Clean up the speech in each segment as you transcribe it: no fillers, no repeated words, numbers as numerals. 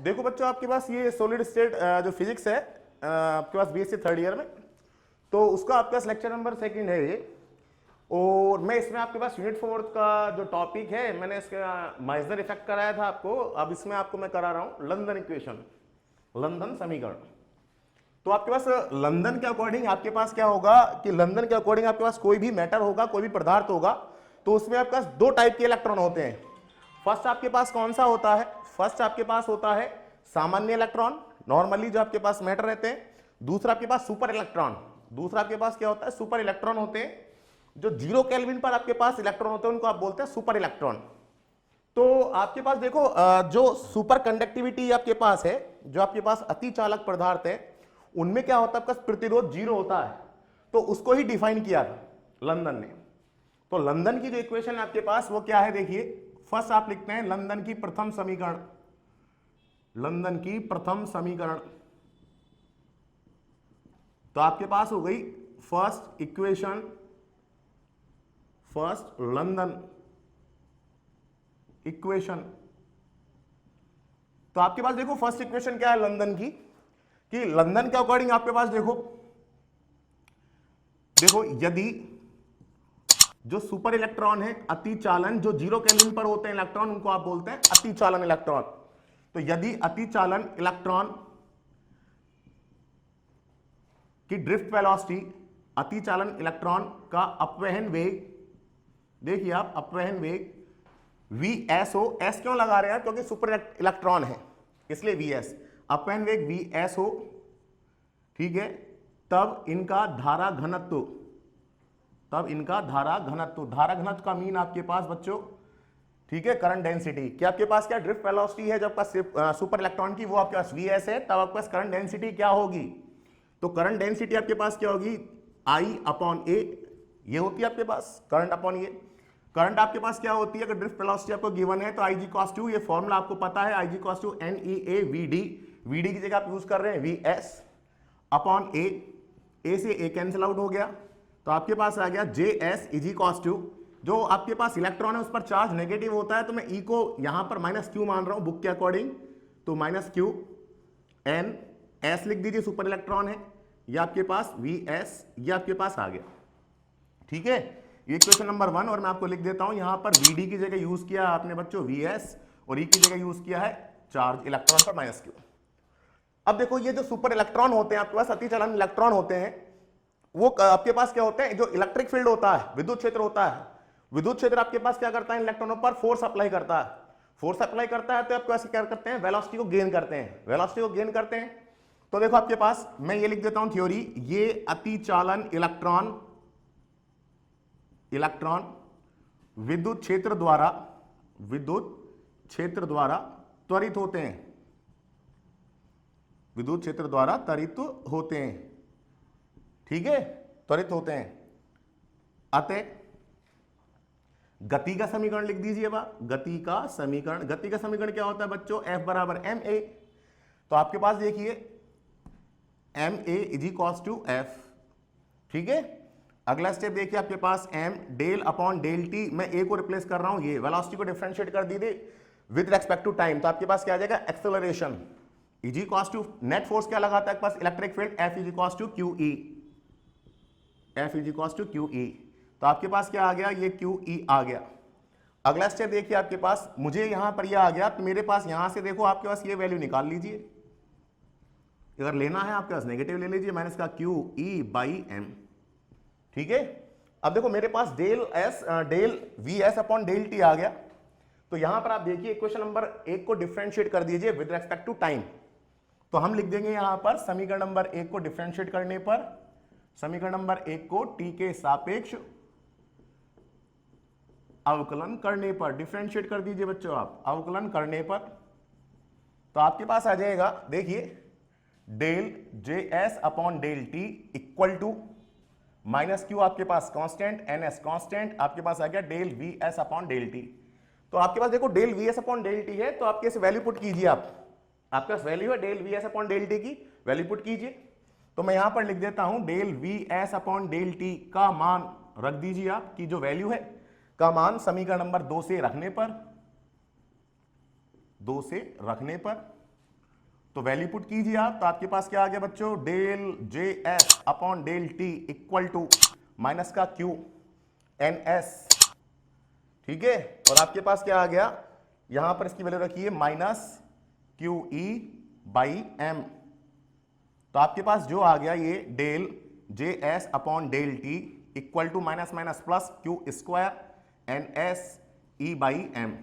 देखो बच्चों, आपके पास ये सॉलिड स्टेट जो फिजिक्स है आपके पास बीएससी थर्ड ईयर में, तो उसका आपके पास लेक्चर नंबर 2 है ये। और मैं इसमें आपके पास यूनिट 4 का जो टॉपिक है, मैंने इसका माइजनर इफेक्ट कराया था आपको, अब इसमें आपको मैं करा रहा हूं लंदन इक्वेशन, लंदन समीकरण। तो आपके पास लंदन के अकॉर्डिंग आपके पास क्या होगा कि लंदन के अकॉर्डिंग आपके पास कोई भी मैटर होगा, कोई भी पदार्थ होगा, तो उसमें आपके पास 2 टाइप के इलेक्ट्रॉन होते हैं। फर्स्ट आपके पास कौन सा होता है? फर्स्ट आपके पास होता है सामान्य इलेक्ट्रॉन, नॉर्मली जो आपके पास मैटर रहते हैं। दूसरा आपके पास सुपर इलेक्ट्रॉन, दूसरा आपके पास क्या होता है? सुपर इलेक्ट्रॉन होते हैं। जो 0 केल्विन पर आपके पास इलेक्ट्रॉन होते हैं उनको आप बोलते हैं सुपर इलेक्ट्रॉन। तो आपके पास देखो जो सुपर कंडक्टिविटी आपके पास है, जो आपके पास अति चालक पदार्थ है, उनमें क्या होता है? आपका प्रतिरोध 0 होता है। तो उसको ही डिफाइन किया था लंदन ने। तो लंदन की जो इक्वेशन है आपके पास वो क्या है? देखिए, फर्स्ट आप लिखते हैं लंदन की प्रथम समीकरण, लंदन की प्रथम समीकरण। तो आपके पास हो गई first equation, first London equation. तो आपके पास देखो फर्स्ट इक्वेशन क्या है लंदन की, कि लंदन के अकॉर्डिंग आपके पास देखो यदि जो सुपर इलेक्ट्रॉन है अति चालन, जो 0 केल्विन पर होते हैं इलेक्ट्रॉन, उनको आप बोलते हैं अति चालन इलेक्ट्रॉन। तो यदि अति चालन इलेक्ट्रॉन की ड्रिफ्ट वेलोसिटी, अति चालन इलेक्ट्रॉन का अपवहन वेग, देखिए आप अपवहन वेग Vs हो, एस क्यों लगा रहे हैं? क्योंकि सुपर इलेक्ट्रॉन है इसलिए Vs, अपवहन वेग Vs हो, ठीक है, तब इनका धारा घनत्व, धारा घनत्व का मीन आपके पास बच्चों, ठीक है, करंट डेंसिटी, क्या आपके पास क्या ड्रिफ्ट वेलोसिटी है जब का सुपर इलेक्ट्रॉन की, वो आपके पास Vs है, तब आपके पास करंट डेंसिटी क्या होगी? तो करंट डेंसिटी आपके पास क्या होगी? I/A, ये होती है आपके पास करंट अपॉन ये। करंट आपके पास क्या होती है? अगर ड्रिफ्ट वेलोसिटी आपको गिवन है तो Ig cos 2, ये फॉर्मूला आपको पता है, Ig cos 2 NeAVd, Vd की जगह आप यूज कर रहे हैं Vs अपॉन A, A से A कैंसिल आउट हो गया, तो आपके पास आ गया Js Ig cos 2। जो आपके पास इलेक्ट्रॉन है उस पर चार्ज नेगेटिव होता है, तो मैं E को यहां पर -q मान रहा हूं बुक के अकॉर्डिंग, तो -q n, S लिख दीजिए, सुपर इलेक्ट्रॉन है, ये आपके पास Vs, ये आपके पास आ गया, ठीक है। ये क्वेश्चन नंबर 1, और मैं आपको लिख देता हूं यहां पर Vd की जगह यूज किया आपने बच्चों Vs, और E की जगह यूज किया है चार्ज इलेक्ट्रॉन पर -q। अब देखो ये जो सुपर इलेक्ट्रॉन होते हैं आपके पास, अति चालन इलेक्ट्रॉन होते हैं, वो आपके पास क्या होते हैं? जो इलेक्ट्रिक फील्ड होता है, विद्युत क्षेत्र होता है, विद्युत क्षेत्र आपके पास क्या करता है? इलेक्ट्रॉनों पर फोर्स अप्लाई करता है, फोर्स अप्लाई करता है, तो आपके पास क्या करते हैं? वेलोसिटी को गेन करते हैं, वेलोसिटी को गेन करते हैं। तो देखो आपके पास मैं ये लिख देता हूं थ्योरी, ये अति चालन इलेक्ट्रॉन विद्युत क्षेत्र द्वारा त्वरित होते हैं, विद्युत क्षेत्र द्वारा त्वरित होते हैं, ठीक है, त्वरित होते हैं। अतः गति का समीकरण लिख दीजिए बा, गति का समीकरण क्या होता है बच्चों? F बराबर ma। तो आपके पास देखिए ma is equals to F, ठीक है। अगला स्टेप देखिए आपके पास m del upon del T, मैं a को रिप्लेस कर रहा हूं, ये वेलोसिटी को डिफरेंशिएट कर दीजिए विद रेस्पेक्ट टू टाइम, तो आपके पास क्या आ जाएगा? Acceleration is equals to net force क्या लगाता है आपके पास? Electric field F is equals to QE, F is equals to QE। तो आपके पास क्या आ गया? ये QE आ गया। अगला स्टेप देखिए आपके पास, मुझे यहां पर ये आ गया, तो मेरे पास यहां से देखो आपके पास ये वैल्यू निकाल लीजिए, अगर लेना है आपके पास नेगेटिव ले लीजिए, माइनस का QE/m, ठीक है। अब देखो मेरे पास del Vs upon del T आ गया, तो यहां पर आप देखिए इक्वेशन नंबर 1 को डिफरेंशिएट कर दीजिए विद रेस्पेक्ट टू टाइम। तो हम लिख देंगे यहां पर समीकरण नंबर 1 को डिफरेंशिएट करने पर, समीकरण नंबर 1 को t के सापेक्ष अवकलन करने पर, डिफरेंशिएट कर दीजिए बच्चों आप, अवकलन करने पर, तो आपके पास आ जाएगा, देखिए del Js upon del T equal to -q आपके पास कांस्टेंट, ns कांस्टेंट, आपके पास आ गया del Vs upon del T. तो आपके पास देखो del Vs upon del T है, तो आपके इस वैल्यू पुट कीजिए, आपके पास वैल्यू है del Vs upon del T की, वैल्यू पुट कीजिए। तो मैं यहां पर लिख देता हूं del Vs upon del T का मान रख दीजिए आप, की जो वैल्यू है का मान समीकरण नंबर 2 से रखने पर, तो वैल्यू पुट कीजिए आप, तो आपके पास क्या आ गया बच्चों, del J S upon del T equal to minus का क्यू एन एस, ठीक है। और आपके पास क्या आ गया, यहां पर इसकी वैल्यू रखिए minus Q E by M. तो आपके पास जो आ गया ये del J S upon del T equal to minus minus plus Q square N S E by M.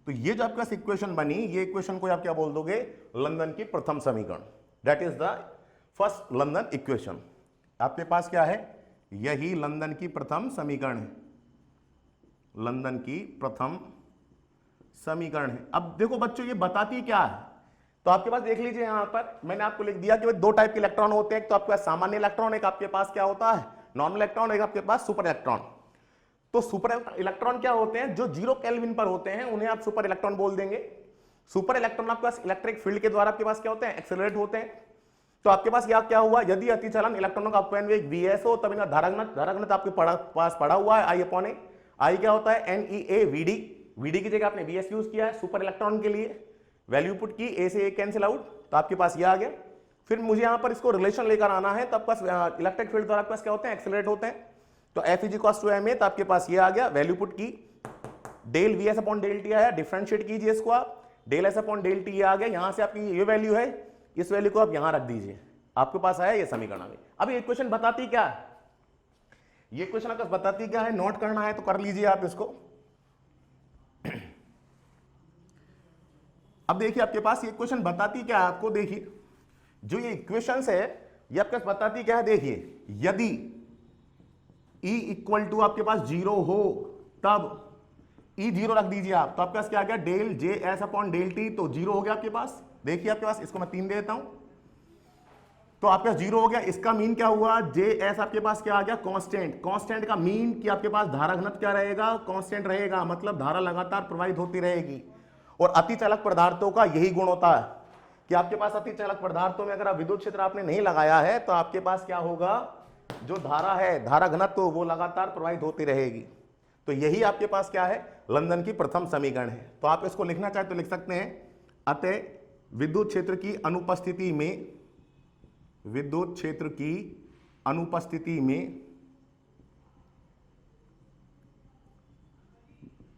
तो ये जो आपके पास इक्वेशन बनी, ये इक्वेशन को आप क्या बोल दोगे, लंदन की प्रथम समीकरण, that is the first London equation. आपके पास क्या है, यही लंदन की प्रथम समीकरण है, लंदन की प्रथम समीकरण है। अब देखो बच्चों ये बताती क्या है, तो आपके पास देख लीजिए यहां पर मैंने आपको लिख दिया कि दो टाइप के इलेक्ट्रॉन होते हैं, एक तो आपके पास सामान्य इलेक्ट्रॉन, एक आपके पास क्या होता है नॉर्मल इलेक्ट्रॉन, एक आपके पास सुपर इलेक्ट्रॉन। तो सुपर इलेक्ट्रॉन क्या होते हैं, जो 0 केल्विन पर होते हैं उन्हें आप सुपर इलेक्ट्रॉन बोल देंगे। सुपर इलेक्ट्रॉन आपके पास इलेक्ट्रिक फील्ड के द्वारा आपके पास क्या होते हैं, एक्सेलरेट होते हैं। तो आपके पास यह क्या हुआ, यदि अतिचलन इलेक्ट्रॉनों का अपव्यय वेग वीएस हो तब इनका धाराघनत्व आपके पास पड़ा हुआ है आई अपॉन ए। आई क्या होता है NeA VD, VD की जगह आपने VS यूज किया है सुपर इलेक्ट्रॉन के लिए, वैल्यू पुट की, ए से ए कैंसिल आउट, तो आपके पास ये आ गया। फिर मुझे यहां पर इसको रिलेशन लेकर आना है, तो आपके पास इलेक्ट्रिक फील्ड द्वारा आपके पास क्या होते हैं, एक्सेलरेट होते हैं। तो F is equal to ma, तो आपके पास ये आ गया, वैल्यू पुट की, del VS upon del T आया, डिफरेंशिएट कीजिए इसको आप, del S upon del T आ गया, यहां से आपकी ये वैल्यू है, इस वैल्यू को आप यहां रख दीजिए, आपके पास आया ये समीकरण आ गई। अब ये इक्वेशन बताती क्या है, ये क्वेश्चन आपको बताती क्या है, नोट करना है तो कर लीजिए आप इसको। अब देखिए आपके पास ये क्वेश्चन बताती क्या है आपको, देखिए जो ये इक्वेशंस है ये आपके पास बताती क्या है, देखिए यदि E इक्वल टू आपके पास 0 हो तब E 0 रख दीजिए आप, तो आपके पास क्या आ गया, del J S upon del T, तो 0 हो गया आपके पास। देखिए आपके पास, इसको मैं 3 दे देता हूं, तो आपके पास 0 हो गया। इसका मीन क्या हुआ, जे एस आपके पास क्या आ गया, कांस्टेंट। कांस्टेंट का मीन कि आपके पास धारा घनत्व क्या रहेगा, कांस्टेंट रहेगा, मतलब धारा लगातार प्रवाहित होती रहेगी। और अतिचालक पदार्थों का यही गुण होता है कि आपके पास अतिचालक पदार्थों में अगर आप विद्युत क्षेत्र आपने नहीं लगाया है तो आपके पास क्या होगा, जो धारा है, धारा घनत्व वो लगातार प्रवाहित होती रहेगी। तो यही आपके पास क्या है, लंदन की प्रथम समीकरण है। तो आप इसको लिखना चाहे तो लिख सकते हैं, अतः विद्युत क्षेत्र की अनुपस्थिति में, विद्युत क्षेत्र की अनुपस्थिति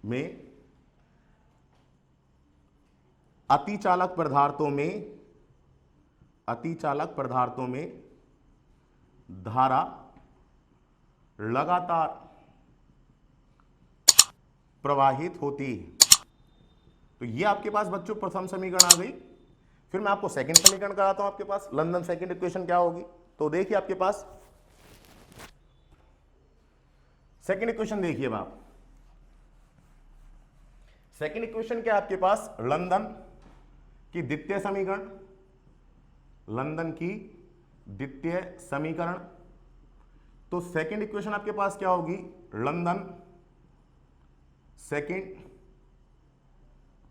में अतिचालक पदार्थों में धारा लगातार प्रवाहित होती है। तो ये आपके पास बच्चों प्रथम समीकरण आ गई। फिर मैं आपको सेकंड समीकरण कराता हूं, आपके पास लंदन सेकंड इक्वेशन क्या होगी। तो देखिए आपके पास सेकंड इक्वेशन देखिए आप, सेकंड इक्वेशन क्या आपके पास, लंदन की द्वितीय समीकरण, लंदन की द्वितीय समीकरण। तो सेकंड इक्वेशन आपके पास क्या होगी, लंदन सेकंड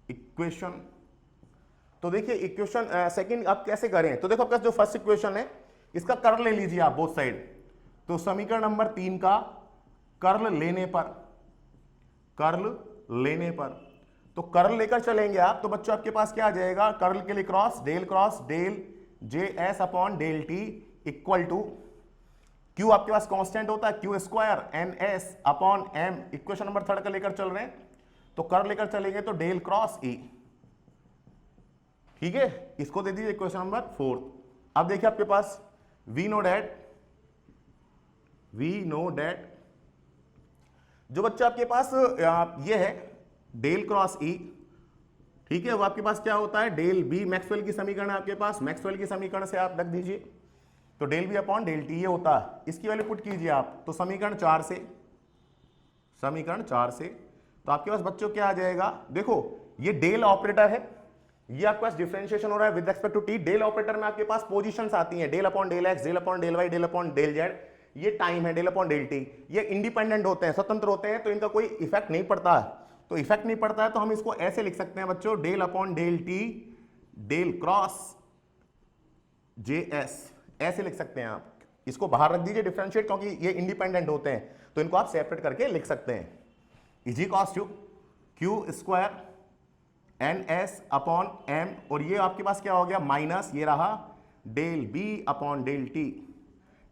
इक्वेशन। तो देखिए इक्वेशन सेकंड आप कैसे करें, तो देखो आपके पास जो फर्स्ट इक्वेशन है इसका कर्ल ले लीजिए आप बोथ साइड। तो समीकरण नंबर 3 का कर्ल लेने पर तो कर्ल लेकर चलेंगे आप, तो बच्चों आपके पास क्या आ जाएगा, कर्ल के लिए cross del J S upon del T equal to, Q आपके पास कांस्टेंट होता है Q square N S upon M. Equation number 3 का लेकर चल रहे हैं, तो कर्ल लेकर चलेंगे तो डेल क्रॉस ई, ठीक है। इसको दे दीजिए इक्वेशन नंबर 4। अब देखिए आपके पास वी नो डेट जो बच्चा आपके पास ये है डेल क्रॉस ई, ठीक है, वो आपके पास क्या होता है, डेल बी, मैक्सवेल की समीकरण है आपके पास, मैक्सवेल की समीकरण से आप रख दीजिए, तो del B upon del T ये होता है। इसकी वैल्यू पुट कीजिए आप, तो समीकरण 4 से, तो आपके पास बच्चों क्या आ जाएगा, देखो ये डेल ऑपरेटर है, ये आपके पास डिफरेंशिएशन हो रहा है with respect to T. Del operator में आपके पास पोजीशंस आती हैं, del upon del X, del upon del Y, del upon del Z. ये टाइम है, डेल अपॉन डेल टी, ये इंडिपेंडेंट होते हैं, स्वतंत्र होते हैं, तो इनका कोई इफेक्ट नहीं पड़ता है। तो इफेक्ट नहीं पड़ता है तो हम इसको ऐसे लिख सकते हैं बच्चों, del upon del T del cross J S, ऐसे लिख सकते हैं आप। इसको बाहर रख दीजिए डिफरेंशिएट, क्योंकि ये इंडिपेंडेंट होते हैं, तो इनको आप सेपरेट करके लिख सकते हैं। Is equals to Q square N S upon M, और ये आपके पास क्या हो गया माइनस ये रहा del B upon del T.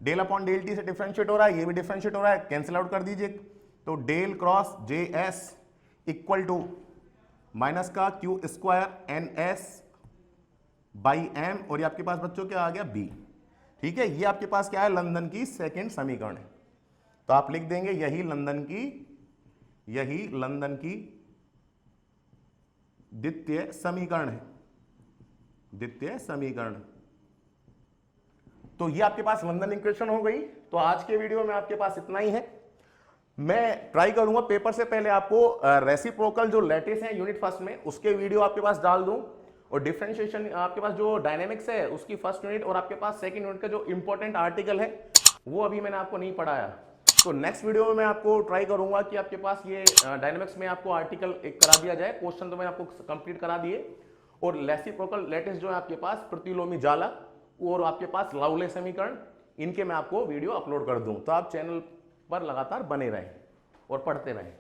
Del upon del T से डिफरेंशिएट हो रहा है, ये भी डिफरेंशिएट हो रहा है, कैंसिल आउट कर दीजिए। तो del cross J S equal to minus का Q square N S by M, और ये आपके पास बच्चों क्या आ गया बी। ठीक है, ये आपके पास क्या है लंदन की सेकंड समीकरण है। तो आप लिख देंगे यही लंदन की द्वितीय समीकरण है, द्वितीय समीकरण। तो ये आपके पास लंदन इक्वेशन हो गई। तो आज के वीडियो में आपके पास इतना ही है। मैं ट्राई करूंगा पेपर से पहले आपको रेसिप्रोकल जो लैटिस है यूनिट फर्स्ट में उसके वीडियो आपके पास डाल दूं, और डिफरेंशिएशन आपके पास जो डायनेमिक्स है उसकी फर्स्ट यूनिट, और आपके पास सेकंड यूनिट का जो इंपॉर्टेंट आर्टिकल है वो अभी मैंने आपको नहीं पढ़ाया। तो नेक्स्ट वीडियो में मैं आपको ट्राई करूंगा कि आपके पास ये डायनेमिक्स में आपको आर्टिकल एक करा दिया जाए, क्वेश्चन तो मैंने आपको कंप्लीट करा दिए, और रेसिप्रोकल लैटिस जो है आपके पास प्रतिलोमी जालक और आपके पास लाउले समीकरण, इनके मैं आपको वीडियो अपलोड कर दूं। तो आप चैनल पर लगातार बने रहें और पढ़ते रहें।